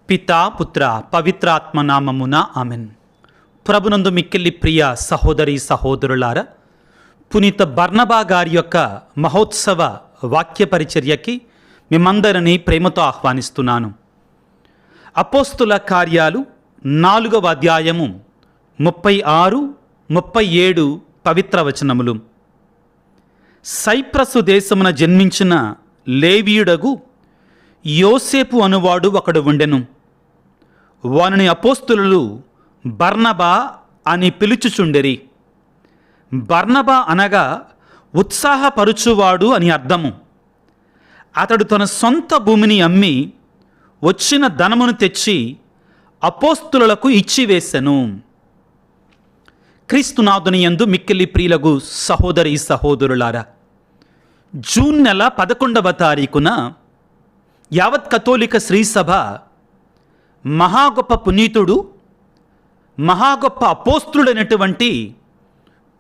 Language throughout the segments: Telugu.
పితా పుత్ర పవిత్రాత్మ నామమున ఆమెన్. ప్రభునందు మిక్కిలి ప్రియ సహోదరి సహోదరులారా, పునీత బర్నబా గారి యొక్క మహోత్సవ వాక్య పరిచర్యకి మిమ్మందరినీ ప్రేమతో ఆహ్వానిస్తున్నాను. అపోస్తుల కార్యాలు 4వ అధ్యాయము 36, 37 పవిత్ర వచనములు. సైప్రసు దేశమున జన్మించిన లేవీయుడగు యోసేపు అనువాడు ఒకడు ఉండెను. వానిని అపోస్తులు బర్నబా అని పిలుచుచుండెరి. బర్నబా అనగా ఉత్సాహపరుచువాడు అని అర్థము. అతడు తన సొంత భూమిని అమ్మి వచ్చిన ధనమును తెచ్చి అపోస్తులకు ఇచ్చివేశెను. క్రీస్తునాథుని యందు మిక్కిలి ప్రియులగు సహోదరి సహోదరులారా, జూన్ నెల 11వ తారీఖున యావత్ కథోలిక శ్రీసభ మహా గొప్ప పునీతుడు, మహా గొప్ప అపోస్తుడైనటువంటి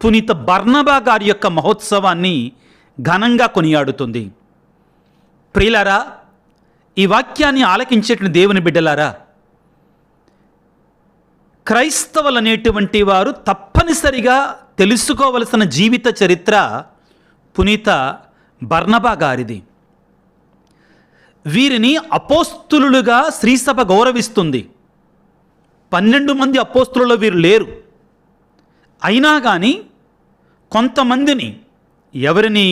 పునీత బర్నబా గారి యొక్క మహోత్సవాన్ని ఘనంగా కొనియాడుతుంది. ప్రియులారా, ఈ వాక్యాన్ని ఆలకించేటువంటి దేవుని బిడ్డలారా, క్రైస్తవులు అనేటువంటి వారు తప్పనిసరిగా తెలుసుకోవలసిన జీవిత చరిత్ర పునీత బర్నబా గారిది. వీరిని అపోస్తులుగా శ్రీసభ గౌరవిస్తుంది. 12 మంది అపోస్తులలో వీరు లేరు. అయినా కానీ కొంతమందిని, ఎవరిని,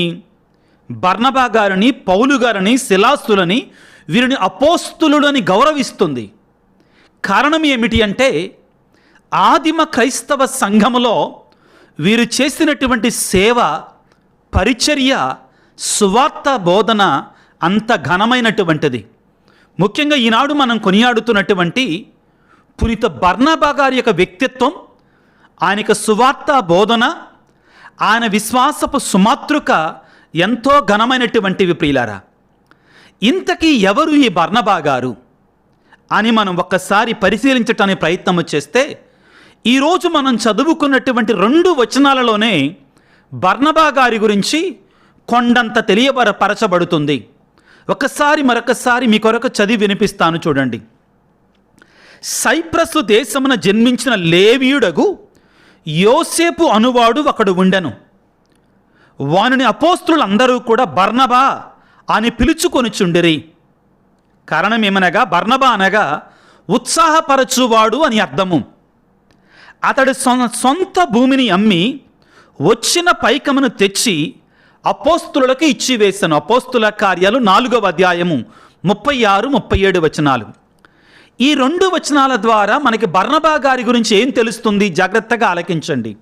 బర్నబా గారిని, పౌలు గారిని, శిలాస్తులని, వీరిని అపోస్తులులని గౌరవిస్తుంది. కారణం ఏమిటి అంటే, ఆదిమ క్రైస్తవ సంఘములో వీరు చేసినటువంటి సేవ, పరిచర్య, సువార్త బోధన అంత ఘనమైనటువంటిది. ముఖ్యంగా ఈనాడు మనం కొనియాడుతున్నటువంటి పునీత బర్నబా గారి యొక్క వ్యక్తిత్వం, ఆయన యొక్క సువార్త బోధన, ఆయన విశ్వాసపు సుమాతృక ఎంతో ఘనమైనటువంటివి. ప్రియులారా, ఇంతకీ ఎవరు ఈ బర్నబా గారు అని మనం ఒక్కసారి పరిశీలించటానికి ప్రయత్నం చేస్తే, ఈరోజు మనం చదువుకున్నటువంటి 2 వచనాలలోనే బర్నబా గారి గురించి కొండంత తెలియపరచబడుతుంది. మరొకసారి మీ కొరకు చదివి వినిపిస్తాను, చూడండి. సైప్రసు దేశమున జన్మించిన లేవీయుడగు యోసేపు అనువాడు ఒకడు ఉండెను. వానిని అపోస్తులందరూ కూడా బర్నబా అని పిలుచుకొనుచుండిరి. కారణం ఏమనగా, బర్నబా అనగా ఉత్సాహపరచువాడు అని అర్థము. అతడు సొంత భూమిని అమ్మి వచ్చిన పైకమును తెచ్చి అపోస్తులకు ఇచ్చివేశాను. అపోస్తుల కార్యాలు 4వ అధ్యాయము 36, 37 వచనాలు. ఈ 2 వచనాల ద్వారా మనకి బర్నబా గారి గురించి ఏం తెలుస్తుంది? జాగ్రత్తగా ఆలకించండి.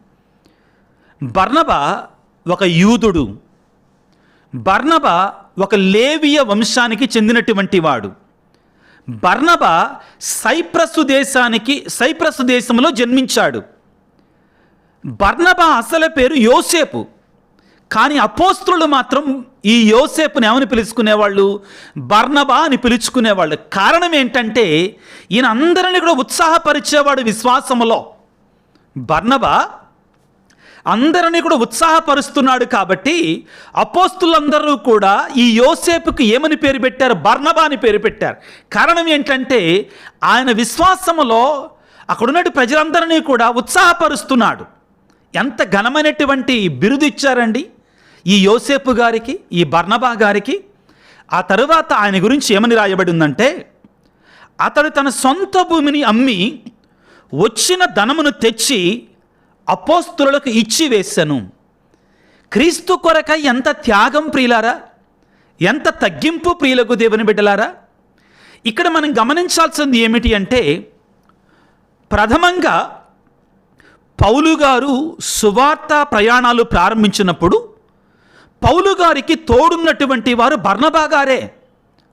బర్నబా ఒక యూదుడు. బర్నబా ఒక లేవియ వంశానికి చెందినటువంటి వాడు. బర్నబా సైప్రసు దేశంలో జన్మించాడు. బర్నబా అసలు పేరు యోసేపు. కానీ అపోస్తులు మాత్రం ఈ యోసేపుని ఏమని పిలుచుకునేవాళ్ళు? బర్నబా అని పిలుచుకునేవాళ్ళు. కారణం ఏంటంటే, ఈయన అందరినీ కూడా ఉత్సాహపరిచేవాడు విశ్వాసములో. బర్నబా అందరినీ కూడా ఉత్సాహపరుస్తున్నాడు. కాబట్టి అపోస్తులందరూ కూడా ఈ యోసేపుకు ఏమని పేరు పెట్టారు? బర్నబా అని పేరు పెట్టారు. కారణం ఏంటంటే, ఆయన విశ్వాసములో అక్కడున్నటి ప్రజలందరినీ కూడా ఉత్సాహపరుస్తున్నాడు. ఎంత ఘనమైనటువంటి బిరుదు ఇచ్చారండి ఈ యోసేపు గారికి, ఈ బర్నబా గారికి. ఆ తరువాత ఆయన గురించి ఏమని రాయబడి ఉందంటే, అతడు తన సొంత భూమిని అమ్మి వచ్చిన ధనమును తెచ్చి అపోస్తులకు ఇచ్చివేశాను. క్రీస్తు కొరకై ఎంత త్యాగం ప్రియులారా, ఎంత తగ్గింపు ప్రియులకు దేవుని బిడ్డలారా. ఇక్కడ మనం గమనించాల్సింది ఏమిటి అంటే, ప్రథమంగా పౌలు గారు సువార్త ప్రయాణాలు ప్రారంభించినప్పుడు పౌలు గారికి తోడున్నటువంటి వారు బర్నబా గారే.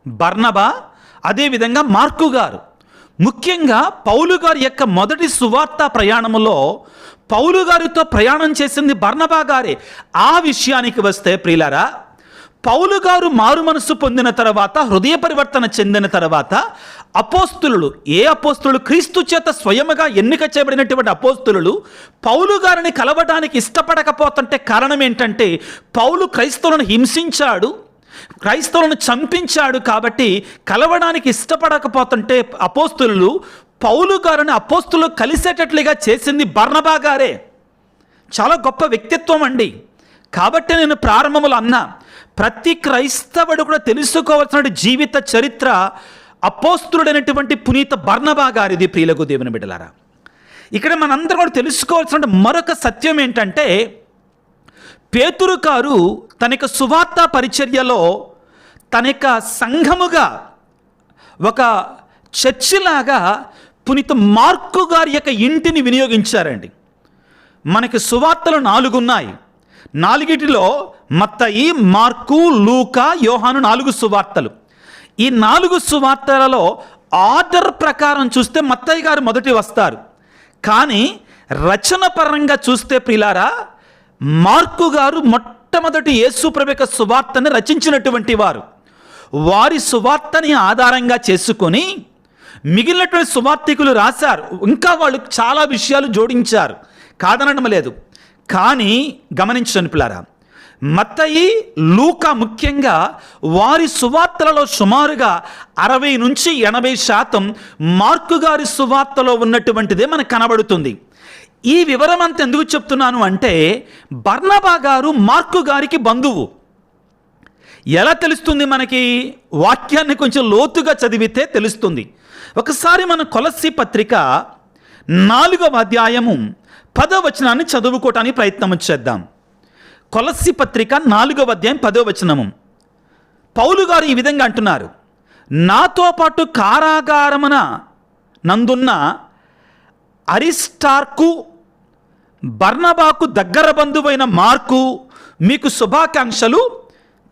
బర్నబా, అదేవిధంగా మార్కు గారు. ముఖ్యంగా పౌలు గారి యొక్క మొదటి సువార్త ప్రయాణములో పౌలు గారితో ప్రయాణం చేసింది బర్నబా గారే. ఆ విషయానికి వస్తే ప్రియులారా, పౌలు గారు మారు మనసు పొందిన తర్వాత, హృదయ పరివర్తన చెందిన తర్వాత అపోస్తులు, క్రీస్తు చేత స్వయముగా ఎన్నిక చేయబడినటువంటి అపోస్తులు పౌలు గారిని కలవడానికి ఇష్టపడకపోతుంటే కారణం ఏంటంటే, పౌలు క్రైస్తవులను హింసించాడు, క్రైస్తవులను చంపించాడు కాబట్టి కలవడానికి ఇష్టపడకపోతుంటే అపోస్తులు పౌలు గారిని అపోస్తులు కలిసేటట్లుగా చేసింది బర్నబా గారే. చాలా గొప్ప వ్యక్తిత్వం అండి. కాబట్టి నేను ప్రారంభములు అన్నా, ప్రతి క్రైస్తవుడు కూడా తెలుసుకోవాల్సిన జీవిత చరిత్ర అపోస్తులుడైనటువంటి పునీత బర్నబా గారిది. ప్రియులకు దేవుని బిడ్డలారా, ఇక్కడ మనందరం కూడా తెలుసుకోవాల్సిన మరొక సత్యం ఏంటంటే, పేతురు గారు తన యొక్క సువార్త పరిచర్యలో తన యొక్క సంఘముగా ఒక చర్చిలాగా పునీత మార్కు గారి యొక్క ఇంటిని వినియోగించారండి. మనకి సువార్తలు 4 ఉన్నాయి. 4టిలో మత్తయి, మార్కు, లూకా, యోహాను 4 సువార్తలు. ఈ 4 సువార్తలలో ఆర్డర్ ప్రకారం చూస్తే మత్తయి గారు మొదటి వస్తారు. కానీ రచన పరంగా చూస్తే ప్రియులారా, మార్కు గారు మొట్టమొదటి యేసు ప్రభు యొక్క సువార్తని రచించినటువంటి వారు. వారి సువార్తని ఆధారంగా చేసుకొని మిగిలినటువంటి సువార్తికులు రాశారు. ఇంకా వాళ్ళు చాలా విషయాలు జోడించారు, కాదనడం లేదు. కానీ గమనించండి పిల్లారా, మత్తయి, లూకా ముఖ్యంగా వారి సువార్తలలో సుమారుగా 60 నుంచి 80% మార్కు గారి సువార్తలో ఉన్నటువంటిదే మనకు కనబడుతుంది. ఈ వివరం అంతా ఎందుకు చెప్తున్నాను అంటే, బర్నబా గారు మార్కు గారికి బంధువు. ఎలా తెలుస్తుంది మనకి? వాక్యాన్ని కొంచెం లోతుగా చదివితే తెలుస్తుంది. ఒకసారి మన కొలస్సీ పత్రిక 4వ అధ్యాయము 10వ వచనాన్ని చదువుకోవటానికి ప్రయత్నం చేద్దాం. కొలస్సీ పత్రిక 4వ అధ్యాయం 10వ వచనము. పౌలు గారు ఈ విధంగా అంటున్నారు, నాతో పాటు కారాగారమున నందున్న అరిస్టార్కు, బర్నబాకు దగ్గర బంధువైన మార్కు మీకు శుభాకాంక్షలు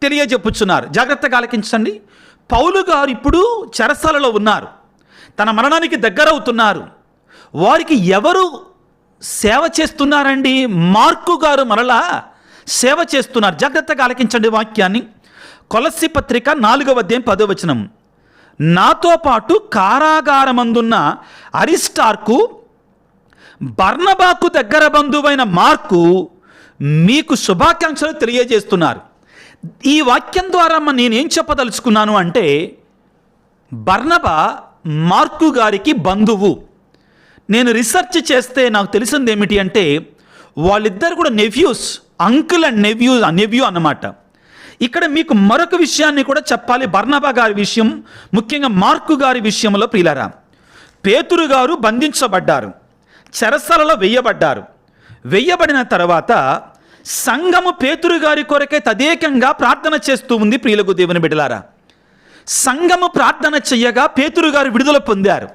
తెలియజెప్పుచున్నారు. జాగ్రత్తగా ఆలకించండి. పౌలు గారు ఇప్పుడు చెరసాలలో ఉన్నారు, తన మరణానికి దగ్గర అవుతున్నారు. వారికి ఎవరు సేవ చేస్తున్నారండి? మార్కు గారు మరలా సేవ చేస్తున్నారు. జాగ్రత్తగా ఆలకించండి వాక్యాన్ని. కొలస్సీ పత్రిక 4వ అధ్యాయం 10వ వచనం. నాతో పాటు కారాగారమందున్న అరిస్టార్కు, బర్నబాకు దగ్గర బంధువైన మార్కు మీకు శుభాకాంక్షలు తెలియజేస్తున్నారు. ఈ వాక్యం ద్వారా నేనేం చెప్పదలుచుకున్నాను అంటే, బర్నబా మార్కు గారికి బంధువు. నేను రీసెర్చ్ చేస్తే నాకు తెలిసింది ఏమిటి అంటే, వాళ్ళిద్దరు కూడా నెఫ్యూస్, అంకుల్ అండ్ నెవ్యూ అన్నమాట. ఇక్కడ మీకు మరొక విషయాన్ని కూడా చెప్పాలి. బర్నబా గారి విషయం, ముఖ్యంగా మార్కు గారి విషయంలో ప్రియులారా, పేతురు గారు బంధించబడ్డారు, చెరసాలలో వెయ్యబడ్డారు. వెయ్యబడిన తర్వాత సంఘము పేతురు గారి కొరకే తదేకంగా ప్రార్థన చేస్తూ ఉంది. ప్రియులకు దేవుని బిడ్డలారా, సంఘము ప్రార్థన చెయ్యగా పేతురు గారు విడుదల పొందారు.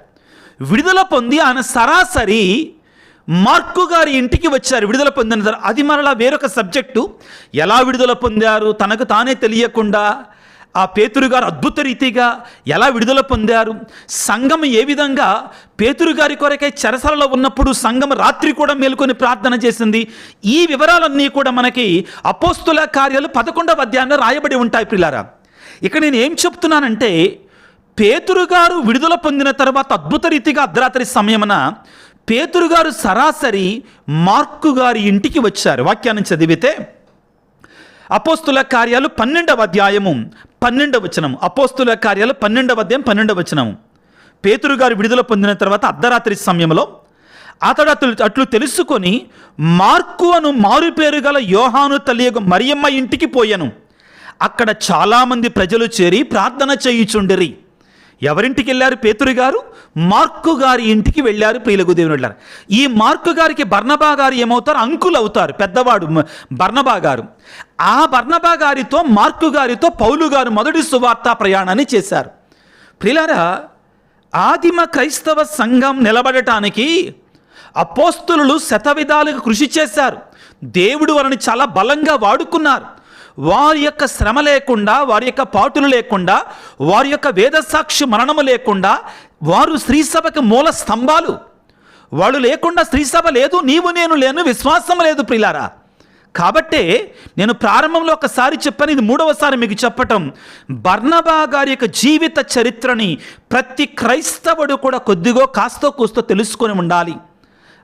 విడుదల పొంది ఆయన సరాసరి మార్కు గారి ఇంటికి వచ్చారు. విడుదల పొందిన తర్వాత అది మరలా వేరొక సబ్జెక్టు. ఎలా విడుదల పొందారు తనకు తానే తెలియకుండా ఆ పేతురు గారు అద్భుత రీతిగా ఎలా విడుదల పొందారు, సంఘం ఏ విధంగా పేతురు గారి కొరకై చెరసాలలో ఉన్నప్పుడు సంఘం రాత్రి కూడా మేలుకొని ప్రార్థన చేసింది, ఈ వివరాలన్నీ కూడా మనకి అపోస్తుల కార్యాలు 11వ అధ్యాయంలో రాయబడి ఉంటాయి. ప్రియులారా, ఇక నేను ఏం చెప్తున్నానంటే, పేతురు గారు విడుదల పొందిన తర్వాత అద్భుత రీతిగా అర్ధరాత్రి సమయమున పేతురు గారు సరాసరి మార్కు గారి ఇంటికి వచ్చారు. వాక్యాన్ని చదివితే అపోస్తుల కార్యాలు 12వ అధ్యాయము 12వ వచనము. అపోస్తుల కార్యాలు 12వ అధ్యాయం 12వ వచనము. పేతురు గారు విడుదల పొందిన తర్వాత అర్ధరాత్రి సమయంలో అతడు అట్లు తెలుసుకొని మార్కు అను మారు పేరు గల యోహాను తల్లియగు మరియమ్మ ఇంటికి పోయాను. అక్కడ చాలామంది ప్రజలు చేరి ప్రార్థన చేయుచుండిరి. ఎవరింటికి వెళ్ళారు? పేతురు గారు మార్కు గారి ఇంటికి వెళ్ళారు. ప్రియులకు దేవుని వెళ్ళారు. ఈ మార్కు గారికి బర్నబా గారు ఏమవుతారు? అంకుల్ అవుతారు, పెద్దవాడు బర్నబా గారు. ఆ బర్నబా గారితో మార్కు గారితో పౌలు గారు మొదటి సువార్త ప్రయాణాన్ని చేశారు. ప్రియులారా, ఆదిమ క్రైస్తవ సంఘం నిలబడటానికి అపోస్తులు శతవిధాలుగా కృషి చేశారు. దేవుడు వారిని చాలా బలంగా వాడుకున్నారు. వారి యొక్క శ్రమ లేకుండా, వారి యొక్క పాటులు లేకుండా, వారి యొక్క వేదసాక్షి మరణము లేకుండా వారు స్త్రీసభకి మూల స్తంభాలు. వాళ్ళు లేకుండా స్త్రీసభ లేదు, నీవు నేను లేను, విశ్వాసం లేదు ప్రియులారా. కాబట్టే నేను ప్రారంభంలో ఒకసారి చెప్పాను, ఇది 3వసారి మీకు చెప్పటం, బర్నబా గారి యొక్క జీవిత చరిత్రని ప్రతి క్రైస్తవుడు కూడా కొద్దిగో కాస్తో కూస్తో తెలుసుకొని ఉండాలి.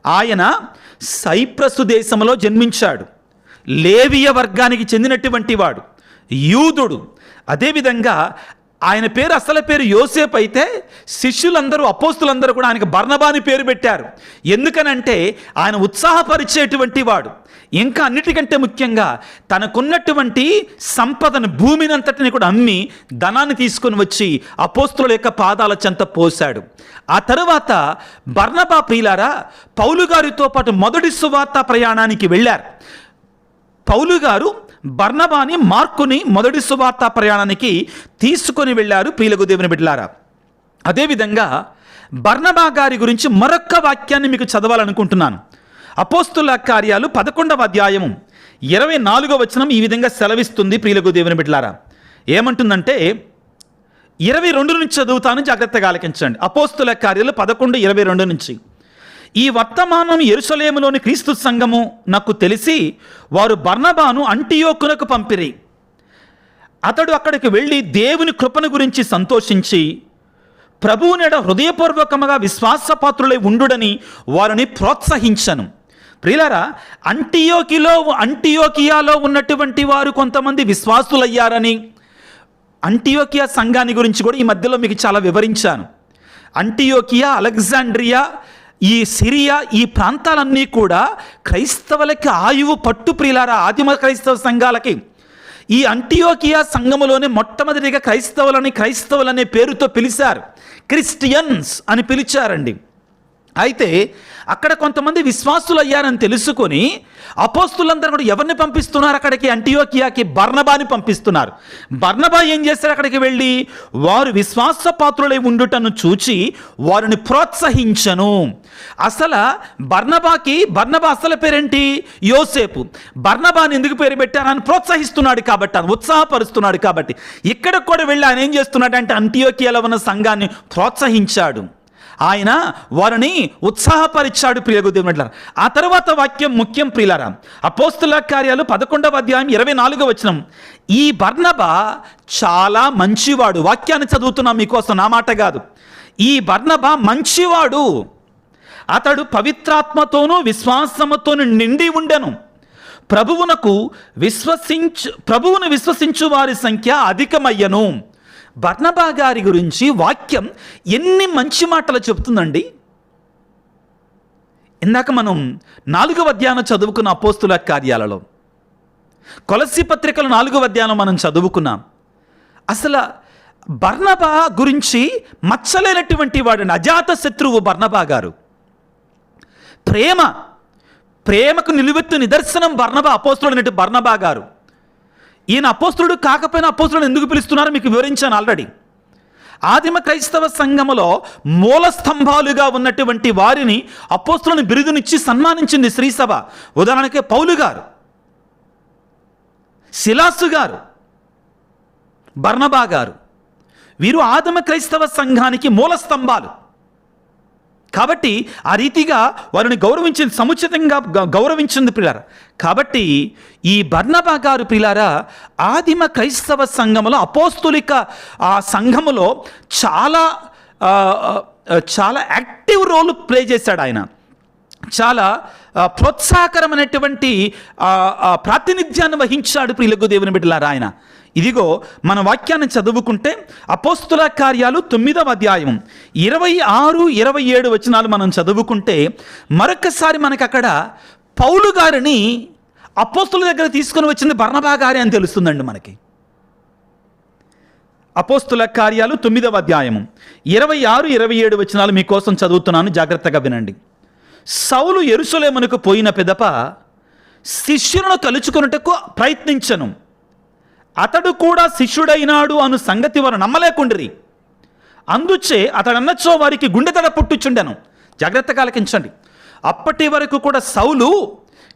ఆయన సైప్రసు దేశంలో జన్మించాడు. లేవియ వర్గానికి చెందినటువంటి వాడు, యూదుడు. అదేవిధంగా ఆయన పేరు అసలు పేరు యోసేపు అయితే శిష్యులందరూ అపోస్తులందరూ కూడా ఆయనకు బర్నబా అని పేరు పెట్టారు. ఎందుకనంటే ఆయన ఉత్సాహపరిచేటువంటి వాడు. ఇంకా అన్నిటికంటే ముఖ్యంగా తనకున్నటువంటి సంపదను, భూమిని అంతటిని కూడా అమ్మి ధనాన్ని తీసుకొని వచ్చి అపోస్తుల యొక్క పాదాల చెంత పోశాడు. ఆ తరువాత బర్నబా ప్రియులారా పౌలు గారితో పాటు మొదటి సువార్త ప్రయాణానికి వెళ్ళారు. పౌలు గారు బర్నబాని, మార్కుని మొదటి సువార్త ప్రయాణానికి తీసుకొని వెళ్ళారు. ప్రియులకు దేవుని బిడ్డలారా, అదేవిధంగా బర్నబా గారి గురించి మరొక్క వాక్యాన్ని మీకు చదవాలనుకుంటున్నాను. అపోస్తుల కార్యాలు 11వ అధ్యాయము 24వ వచనం ఈ విధంగా సెలవిస్తుంది. ప్రియులకు దేవుని బిడ్డలారా, ఏమంటుందంటే 22 నుంచి చదువుతాను, జాగ్రత్తగా ఆలకించండి. అపోస్తుల కార్యాలు 11:22 నుంచి. ఈ వర్తమానం యెరూషలేములోని క్రీస్తు సంఘము నాకు తెలిసి వారు బర్నబాను అంటియోకునకు పంపిరి. అతడు అక్కడికి వెళ్ళి దేవుని కృపను గురించి సంతోషించి ప్రభువునేడ హృదయపూర్వకముగా విశ్వాసపాత్రులై ఉండుడని వారిని ప్రోత్సహించను. ప్రియులారా, అంటియోకియాలో ఉన్నటువంటి వారు కొంతమంది విశ్వాసులయ్యారని, అంటియోకియా సంఘాన్ని గురించి కూడా ఈ మధ్యలో మీకు చాలా వివరించాను. అంటియోకియా, అలెగ్జాండ్రియా, ఈ సిరియా, ఈ ప్రాంతాలన్నీ కూడా క్రైస్తవులకి ఆయువు పట్టు. ప్రియులారా, ఆదిమ క్రైస్తవ సంఘాలకి ఈ అంటియోకియా సంఘములోనే మొట్టమొదటిగా క్రైస్తవులనే పేరుతో పిలిచారు. క్రిస్టియన్స్ అని పిలిచారండి. అయితే అక్కడ కొంతమంది విశ్వాసులు అయ్యారని తెలుసుకొని అపోస్తులందరూ కూడా ఎవరిని పంపిస్తున్నారు అక్కడికి? అంటియోకియాకి బర్నబాని పంపిస్తున్నారు. బర్నబా ఏం చేశారు? అక్కడికి వెళ్ళి వారు విశ్వాసపాత్రులై ఉండుటను చూచి వారిని ప్రోత్సహించను. బర్నబా అసలు పేరేంటి? యోసేపు. బర్నబాని ఎందుకు పేరు పెట్టారని ప్రోత్సహిస్తున్నాడు కాబట్టి, అని ఉత్సాహపరుస్తున్నాడు కాబట్టి. ఇక్కడ కూడా వెళ్ళి ఆయన ఏం చేస్తున్నాడంటే అంటియోకియాలో ఉన్న సంఘాన్ని ప్రోత్సహించాడు. ఆయన వారిని ఉత్సాహపరిచాడు. ప్రియకు దేవుని. ఆ తర్వాత వాక్యం ముఖ్యం ప్రియులారా. అపోస్తుల కార్యాలు 11వ అధ్యాయం 24వ వచనం. ఈ బర్నబా చాలా మంచివాడు. వాక్యాన్ని చదువుతున్నా మీకోసం, నా మాట కాదు. ఈ బర్నబా మంచివాడు. అతడు పవిత్రాత్మతోనూ విశ్వాసముతోనూ నిండి ఉండెను. ప్రభువును విశ్వసించు వారి సంఖ్య అధికమయ్యను. బర్నబా గారి గురించి వాక్యం ఎన్ని మంచి మాటలు చెప్తుందండి. ఇందాక మనం 4వ అధ్యాయం చదువుకున్న అపోస్తుల కార్యాలలో, కొలస్సీ పత్రికలు 4వ అధ్యాయం మనం చదువుకున్నాం. అసలు బర్నబా గురించి మచ్చలేనటువంటి వాడు, అజాత శత్రువు బర్నబా గారు. ప్రేమకు నిలువెత్తు నిదర్శనం బర్నబా, అపోస్తులుడైన బర్నబా గారు. ఈయన అపోస్తులుడు కాకపోయినా అపోస్తులను ఎందుకు పిలుస్తున్నారో మీకు వివరించాను ఆల్రెడీ. ఆదిమ క్రైస్తవ సంఘములో మూల స్తంభాలుగా ఉన్నటువంటి వారిని అపోస్తులను బిరుదునిచ్చి సన్మానించింది శ్రీసభ. ఉదాహరణకి పౌలు గారు, సిలాసు గారు, బర్నబా గారు. వీరు ఆదిమ క్రైస్తవ సంఘానికి మూల స్తంభాలు కాబట్టి ఆ రీతిగా వారిని గౌరవించింది, సముచితంగా గౌరవించింది ప్రియులారా. కాబట్టి ఈ బర్నబా గారు ప్రియులారా ఆదిమ క్రైస్తవ సంఘములో, అపోస్తులిక ఆ సంఘములో చాలా యాక్టివ్ రోల్ ప్లే చేశాడు. ఆయన చాలా ప్రోత్సాహకరమైనటువంటి ప్రాతినిధ్యాన్ని వహించాడు. ప్రియులకు దేవుని బిడ్డలారా, ఆయన ఇదిగో మన వాక్యాన్ని చదువుకుంటే అపోస్తుల కార్యాలు 9వ అధ్యాయం 26-27 వచనాలు మనం చదువుకుంటే మరొకసారి మనకు అక్కడ పౌలు గారిని అపోస్తుల దగ్గర తీసుకొని వచ్చింది బర్నబా గారి అని తెలుస్తుందండి మనకి. అపోస్తుల కార్యాలు 9వ అధ్యాయము 26-27 వచనాలు మీకోసం చదువుతున్నాను, జాగ్రత్తగా వినండి. సౌలు యెరూషలేమునకు పోయిన పిదప శిష్యులను కలుచుకొనుటకు ప్రయత్నించను. అతడు కూడా శిష్యుడైనాడు అను సంగతి వారు నమ్మలేకుండిరి. అందుచే అతడన్నచో వారికి గుండెదడ పుట్టుచుండెను. జాగ్రత్తగా ఆలకించండి. అప్పటి వరకు కూడా సౌలు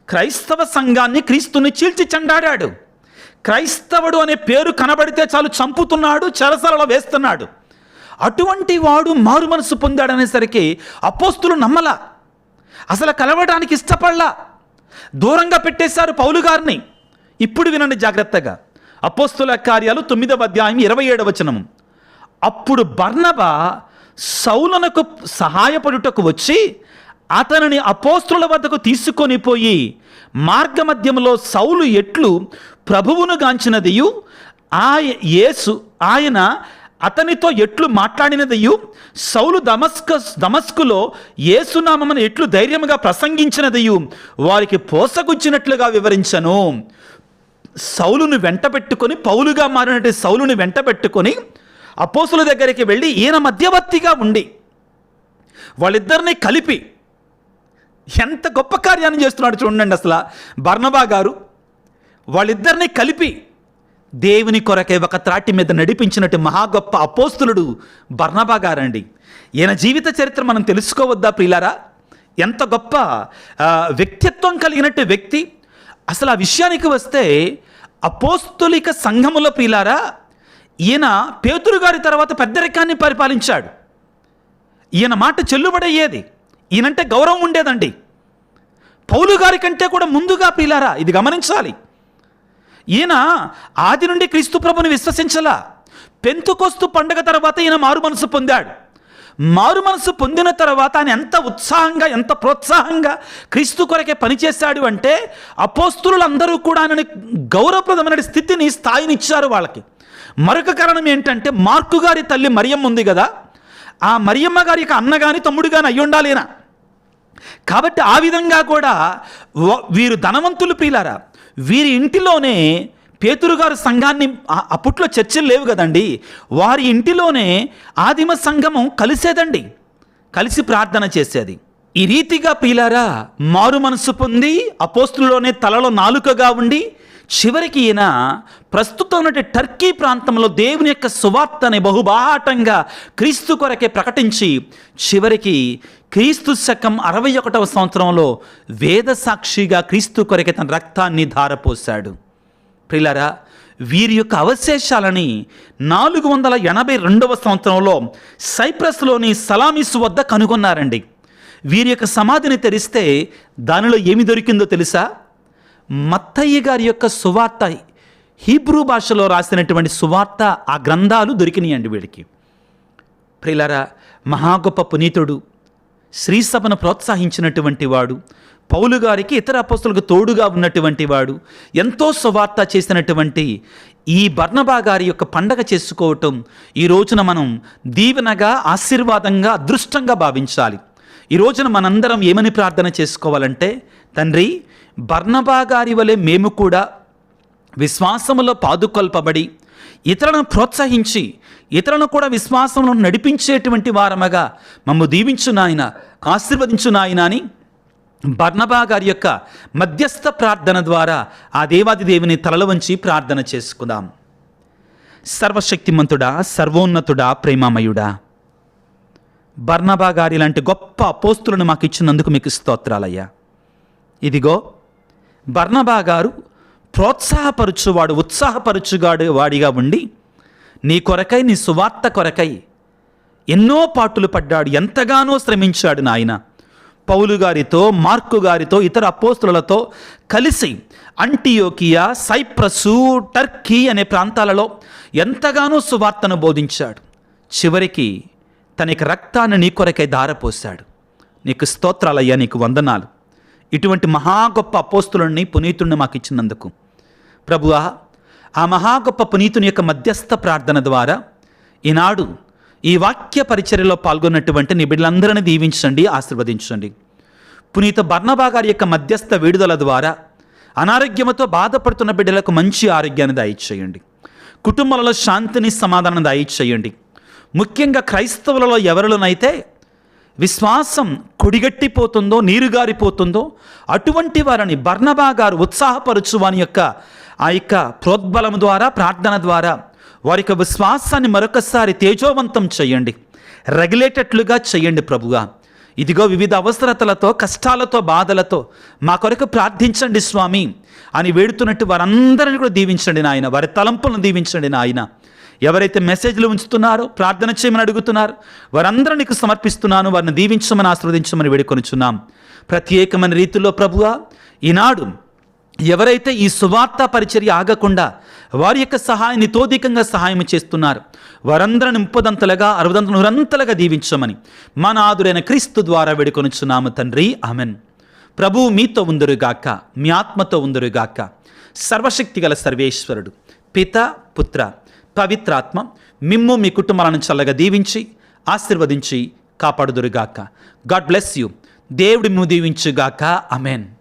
క్రైస్తవ సంఘాన్ని, క్రీస్తుని చీల్చి చెండాడాడు. క్రైస్తవుడు అనే పేరు కనబడితే చాలు చంపుతున్నాడు, చెరసాలలో వేస్తున్నాడు. అటువంటి వాడు మారు మనసు పొందాడనేసరికి అపోస్తులు నమ్మలా, అసలు కలవడానికి ఇష్టపడలా, దూరంగా పెట్టేశారు పౌలు గారిని. ఇప్పుడు వినండి జాగ్రత్తగా. అపోస్తుల కార్యాలు 9వ అధ్యాయం 27వ వచనం. అప్పుడు బర్నబా సౌలునకు సహాయపడుటకు వచ్చి అతనిని అపోస్తుల వద్దకు తీసుకొని పోయి మార్గమధ్యంలో సౌలు ఎట్లు ప్రభువును గాంచినదియు ఆయన అతనితో ఎట్లు మాట్లాడినదయు, సౌలు దమస్కులో యేసునామమును ఎట్లు ధైర్యముగా ప్రసంగించినదయు వారికి పోసగుచ్చినట్లుగా వివరించను. సౌలును వెంటబెట్టుకొని, పౌలుగా మారినట్టు సౌలును వెంటబెట్టుకొని అపోస్తుల దగ్గరికి వెళ్ళి ఈయన మధ్యవర్తిగా ఉండి వాళ్ళిద్దరిని కలిపి ఎంత గొప్ప కార్యాన్ని చేస్తున్నాడు చూడండి. అసలు బర్నబా గారు వాళ్ళిద్దరిని కలిపి దేవుని కొరకే ఒక త్రాటి మీద నడిపించినట్టు మహా గొప్ప అపోస్తులుడు బర్నబా గారండి. ఈయన జీవిత చరిత్ర మనం తెలుసుకోవద్దా ప్రియులారా? ఎంత గొప్ప వ్యక్తిత్వం కలిగినట్టు వ్యక్తి. అసలు ఆ విషయానికి వస్తే అపోస్తులిక సంఘముల ప్రియులారా, ఈయన పేతురు గారి తర్వాత పెద్దరికాన్ని పరిపాలించాడు. ఈయన మాట చెల్లుబడయ్యేది, ఈయనంటే గౌరవం ఉండేదండి. పౌలు గారి కంటే కూడా ముందుగా ప్రియులారా, ఇది గమనించాలి. ఈయన ఆది నుండి క్రీస్తు ప్రభుని విశ్వసించలా. పెంతుకొస్తు పండుగ తర్వాత ఈయన మారు మనసు పొందాడు. మారు మనసు పొందిన తర్వాత ఆయన ఎంత ఉత్సాహంగా, ఎంత ప్రోత్సాహంగా క్రీస్తు కొరకే పనిచేశాడు అంటే అపోస్తులందరూ కూడా ఆయనని గౌరవప్రదమైన స్థితిని, స్థాయిని ఇచ్చారు వాళ్ళకి. మరొక కారణం ఏంటంటే మార్కు గారి తల్లి మరియమ్మ ఉంది కదా, ఆ మరియమ్మ గారికి అన్న కానీ తమ్ముడు కానీ అయ్యి ఉండాలేనా. కాబట్టి ఆ విధంగా కూడా వీరు ధనవంతులు ప్రియులారా. వీరి ఇంటిలోనే పేతురు గారు సంఘాన్ని, అప్పట్లో చర్చలు లేవు కదండి, వారి ఇంటిలోనే ఆదిమ సంఘము కలిసేదండి, కలిసి ప్రార్థన చేసేది. ఈ రీతిగా ప్రియులారా మారు మనసు పొంది అపోస్తులలోనే తలలో నాలుకగా ఉండి చివరికి ఈయన ప్రస్తుతం ఉన్నటువంటి టర్కీ ప్రాంతంలో దేవుని యొక్క సువార్తని బహుబాహటంగా క్రీస్తు కొరకే ప్రకటించి చివరికి క్రీస్తు శకం 61వ సంవత్సరంలో వేద సాక్షిగా క్రీస్తు కొరకే తన రక్తాన్ని ధారపోశాడు. ప్రియులారా, వీరి యొక్క అవశేషాలని 482వ సంవత్సరంలో సైప్రస్లోని సలామిస్ వద్ద కనుగొన్నారండి. వీరి యొక్క సమాధిని తెరిస్తే దానిలో ఏమి దొరికిందో తెలుసా? మత్తయి గారి యొక్క సువార్త, హీబ్రూ భాషలో రాసినటువంటి సువార్త, ఆ గ్రంథాలు దొరికినాయండి వీడికి. ప్రియులారా, మహా గొప్ప పునీతుడు, శ్రీసభను ప్రోత్సహించినటువంటి వాడు, పౌలు గారికి ఇతర అపోస్తులకు తోడుగా ఉన్నటువంటి వాడు, ఎంతో సువార్త చేసినటువంటి ఈ బర్నబా గారి యొక్క పండగ చేసుకోవటం ఈ రోజున మనం దీవెనగా, ఆశీర్వాదంగా, అదృష్టంగా భావించాలి. ఈ రోజున మనందరం ఏమని ప్రార్థన చేసుకోవాలంటే, తండ్రి బర్నబా గారి వలె మేము కూడా విశ్వాసములో పాదుకొల్పబడి ఇతరులను ప్రోత్సహించి ఇతరులను కూడా విశ్వాసంలో నడిపించేటువంటి వారముగా మమ్ము దీవించు నాయన, ఆశీర్వదించు నాయన అని బర్నబా గారి యొక్క మధ్యస్థ ప్రార్థన ద్వారా ఆ దేవాది దేవుని తలలు వంచి ప్రార్థన చేసుకుందాం. సర్వశక్తిమంతుడా, సర్వోన్నతుడా, ప్రేమమయుడా, బర్నబా గారి లాంటి గొప్ప అపోస్తులను మాకు ఇచ్చినందుకు మీకు స్తోత్రాలయ్యా. ఇదిగో బర్నబా గారు ప్రోత్సాహపరుచువాడు, ఉత్సాహపరుచుగాడు వాడిగా ఉండి నీ కొరకై, నీ సువార్త కొరకై ఎన్నో పాటులు పడ్డాడు, ఎంతగానో శ్రమించాడు నాయన. పౌలు గారితో, మార్కు గారితో, ఇతర అపోస్తులతో కలిసి అంటియోకియా, సైప్రసు, టర్కీ అనే ప్రాంతాలలో ఎంతగానో సువార్తను బోధించాడు. చివరికి తన రక్తాన్ని నీ కొరకై ధారపోశాడు. నీకు స్తోత్రాలయ్యా, నీకు వందనాలు. ఇటువంటి మహా గొప్ప అపోస్తులని, పునీతుడిని మాకు ఇచ్చినందుకు ప్రభువా, ఆ మహా గొప్ప పునీతుని యొక్క మధ్యస్థ ప్రార్థన ద్వారా ఈనాడు ఈ వాక్య పరిచర్యలో పాల్గొన్నటువంటి నీ బిడ్డలందరినీ దీవించండి, ఆశీర్వదించండి. పునీత బర్నబా గారి యొక్క మధ్యస్థ విడుదల ద్వారా అనారోగ్యంతో బాధపడుతున్న బిడ్డలకు మంచి ఆరోగ్యాన్ని దయచేయండి. కుటుంబాలలో శాంతిని, సమాధానం దయచేయండి. ముఖ్యంగా క్రైస్తవులలో ఎవరిలోనైతే విశ్వాసం కొడిగట్టిపోతుందో, నీరుగారిపోతుందో అటువంటి వారిని బర్నబా గారు ఉత్సాహపరచు వాని యొక్క ఆ యొక్క ప్రోద్బలం ద్వారా, ప్రార్థన ద్వారా వారి యొక్క విశ్వాసాన్ని మరొకసారి తేజోవంతం చేయండి, రగిలేటట్లుగా చేయండి ప్రభుగా. ఇదిగో వివిధ అవసరతలతో, కష్టాలతో, బాధలతో మా కొరకు ప్రార్థించండి స్వామి అని వేడుతున్నట్టు వారందరిని కూడా దీవించండి నాయన. వారి తలంపులను దీవించండి నాయన. ఎవరైతే మెసేజ్లు ఉంచుతున్నారో, ప్రార్థన చేయమని అడుగుతున్నారు, వారందరూ నీకు సమర్పిస్తున్నాను. వారిని దీవించమని, ఆశీర్వదించమని వేడుకొనిచున్నాం. ప్రత్యేకమైన రీతిలో ప్రభువా, ఈనాడు ఎవరైతే ఈ సువార్త పరిచర్య ఆగకుండా వారి యొక్క సహాయాన్ని తోధికంగా సహాయం చేస్తున్నారు, వారందరిని 30ంతలుగా, 60ంతలు, 100ంతలుగా దీవించమని మా నాథుడైన క్రీస్తు ద్వారా వేడుకొనిచున్నాము తండ్రి, ఆమెన్. ప్రభువు మీతో ఉందరుగాక, మీ ఆత్మతో ఉందరుగాక. సర్వశక్తి గల సర్వేశ్వరుడు పిత, పుత్ర, పవిత్రాత్మ మిమ్ము మీ కుటుంబాలను చల్లగా దీవించి ఆశీర్వదించి కాపాడుదురుగాక. God bless you. దేవుడి మిమ్ము దీవించుగాక. ఆమేన్.